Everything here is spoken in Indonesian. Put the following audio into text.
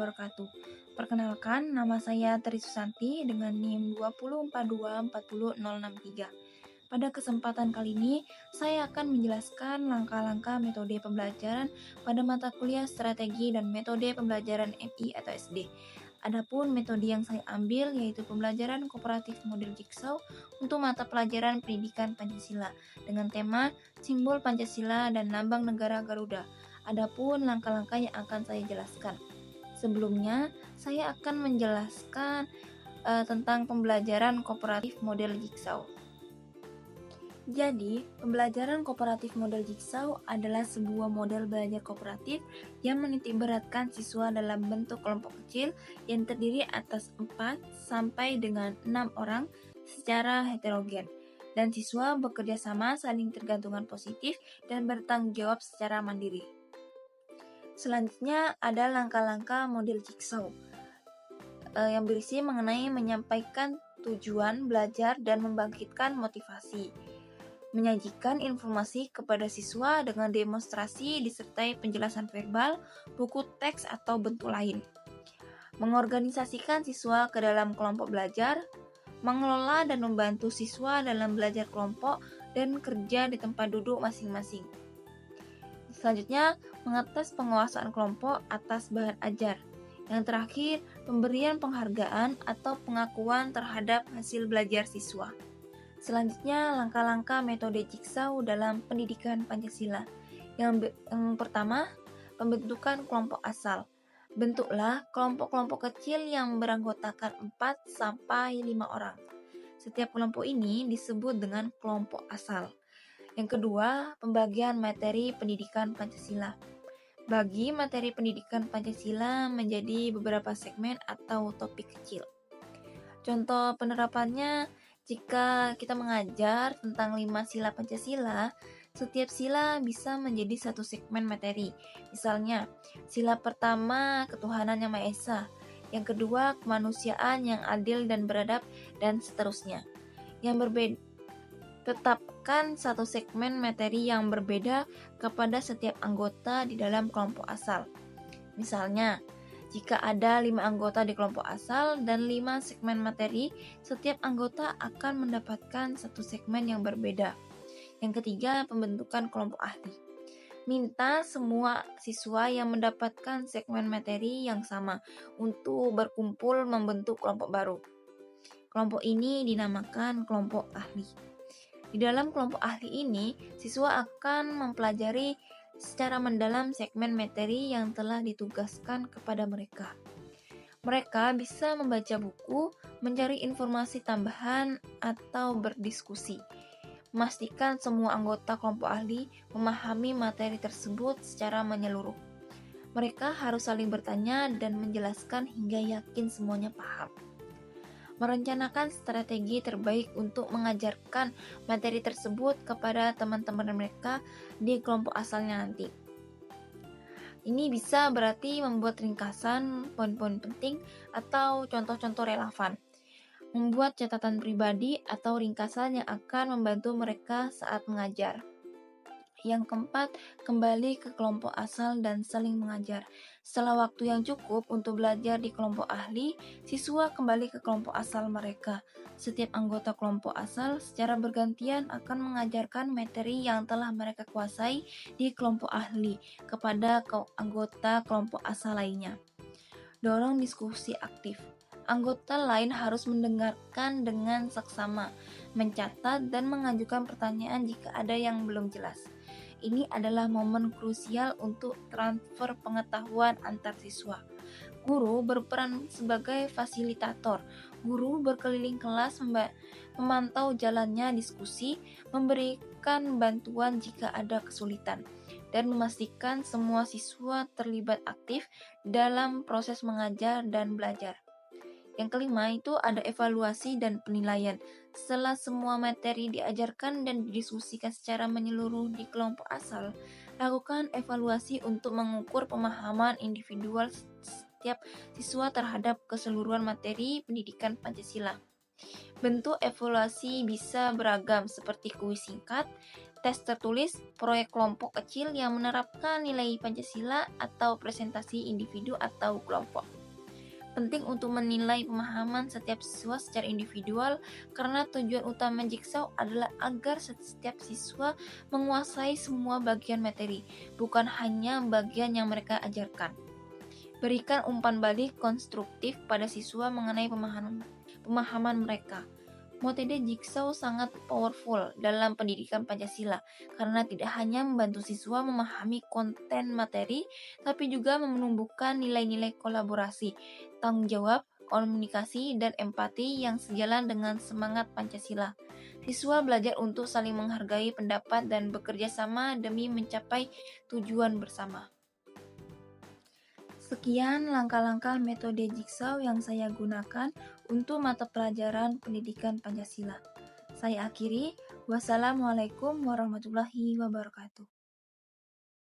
wabarakatuh. Perkenalkan, nama saya Tri Susanti dengan NIM 204240063. Pada kesempatan kali ini, saya akan menjelaskan langkah-langkah metode pembelajaran pada mata kuliah strategi dan metode pembelajaran MI atau SD. Adapun metode yang saya ambil yaitu pembelajaran kooperatif model Jigsaw untuk mata pelajaran pendidikan Pancasila dengan tema simbol Pancasila dan lambang negara Garuda. Adapun langkah-langkah yang akan saya jelaskan. Sebelumnya, saya akan menjelaskan tentang pembelajaran kooperatif model Jigsaw. Jadi, pembelajaran kooperatif model Jigsaw adalah sebuah model belajar kooperatif yang menitikberatkan siswa dalam bentuk kelompok kecil yang terdiri atas 4 sampai dengan 6 orang secara heterogen. Dan siswa bekerja sama saling tergantungan positif dan bertanggung jawab secara mandiri. Selanjutnya ada langkah-langkah model Jigsaw yang berisi mengenai menyampaikan tujuan belajar dan membangkitkan motivasi. Menyajikan informasi kepada siswa dengan demonstrasi disertai penjelasan verbal, buku teks atau bentuk lain. Mengorganisasikan siswa ke dalam kelompok belajar, mengelola dan membantu siswa dalam belajar kelompok dan kerja di tempat duduk masing-masing. Selanjutnya, mengatas penguasaan kelompok atas bahan ajar. Yang terakhir, pemberian penghargaan atau pengakuan terhadap hasil belajar siswa. Selanjutnya, langkah-langkah metode Jigsaw dalam pendidikan Pancasila. Yang pertama, pembentukan kelompok asal. Bentuklah kelompok-kelompok kecil yang beranggotakan 4 sampai 5 orang. Setiap kelompok ini disebut dengan kelompok asal. Yang kedua, pembagian materi pendidikan Pancasila. Bagi materi pendidikan Pancasila menjadi beberapa segmen atau topik kecil. Contoh penerapannya, jika kita mengajar tentang 5 sila Pancasila, setiap sila bisa menjadi satu segmen materi. Misalnya, sila pertama ketuhanan yang Maha Esa, yang kedua kemanusiaan yang adil dan beradab, dan seterusnya. Yang berbeda, tetapkan satu segmen materi yang berbeda kepada setiap anggota di dalam kelompok asal. Misalnya, jika ada 5 anggota di kelompok asal dan 5 segmen materi, setiap anggota akan mendapatkan satu segmen yang berbeda. Yang ketiga, pembentukan kelompok ahli. Minta semua siswa yang mendapatkan segmen materi yang sama untuk berkumpul membentuk kelompok baru. Kelompok ini dinamakan kelompok ahli. Di dalam kelompok ahli ini, siswa akan mempelajari secara mendalam segmen materi yang telah ditugaskan kepada mereka. Mereka bisa membaca buku, mencari informasi tambahan, atau berdiskusi. Memastikan semua anggota kelompok ahli memahami materi tersebut secara menyeluruh. Mereka harus saling bertanya dan menjelaskan hingga yakin semuanya paham. Merencanakan strategi terbaik untuk mengajarkan materi tersebut kepada teman-teman mereka di kelompok asalnya nanti. Ini bisa berarti membuat ringkasan poin-poin penting atau contoh-contoh relevan. Membuat catatan pribadi atau ringkasan yang akan membantu mereka saat mengajar. Yang keempat, kembali ke kelompok asal dan saling mengajar. Setelah waktu yang cukup untuk belajar di kelompok ahli, siswa kembali ke kelompok asal mereka. Setiap anggota kelompok asal secara bergantian akan mengajarkan materi yang telah mereka kuasai di kelompok ahli kepada anggota kelompok asal lainnya. Dorong diskusi aktif. Anggota lain harus mendengarkan dengan seksama, mencatat dan mengajukan pertanyaan jika ada yang belum jelas. Ini adalah momen krusial untuk transfer pengetahuan antar siswa. Guru berperan sebagai fasilitator. Guru berkeliling kelas memantau jalannya diskusi, memberikan bantuan jika ada kesulitan, dan memastikan semua siswa terlibat aktif dalam proses mengajar dan belajar. Yang kelima itu ada evaluasi dan penilaian. Setelah semua materi diajarkan dan didiskusikan secara menyeluruh di kelompok asal, lakukan evaluasi untuk mengukur pemahaman individual setiap siswa terhadap keseluruhan materi pendidikan Pancasila. Bentuk evaluasi bisa beragam seperti kuis singkat, tes tertulis, proyek kelompok kecil yang menerapkan nilai Pancasila atau presentasi individu atau kelompok. Penting untuk menilai pemahaman setiap siswa secara individual karena tujuan utama Jigsaw adalah agar setiap siswa menguasai semua bagian materi, bukan hanya bagian yang mereka ajarkan. Berikan umpan balik konstruktif pada siswa mengenai pemahaman mereka. Metode Jigsaw sangat powerful dalam pendidikan Pancasila karena tidak hanya membantu siswa memahami konten materi, tapi juga menumbuhkan nilai-nilai kolaborasi, tanggung jawab, komunikasi, dan empati yang sejalan dengan semangat Pancasila. Siswa belajar untuk saling menghargai pendapat dan bekerja sama demi mencapai tujuan bersama. Sekian langkah-langkah metode Jigsaw yang saya gunakan untuk mata pelajaran pendidikan Pancasila. Saya akhiri, wassalamualaikum warahmatullahi wabarakatuh.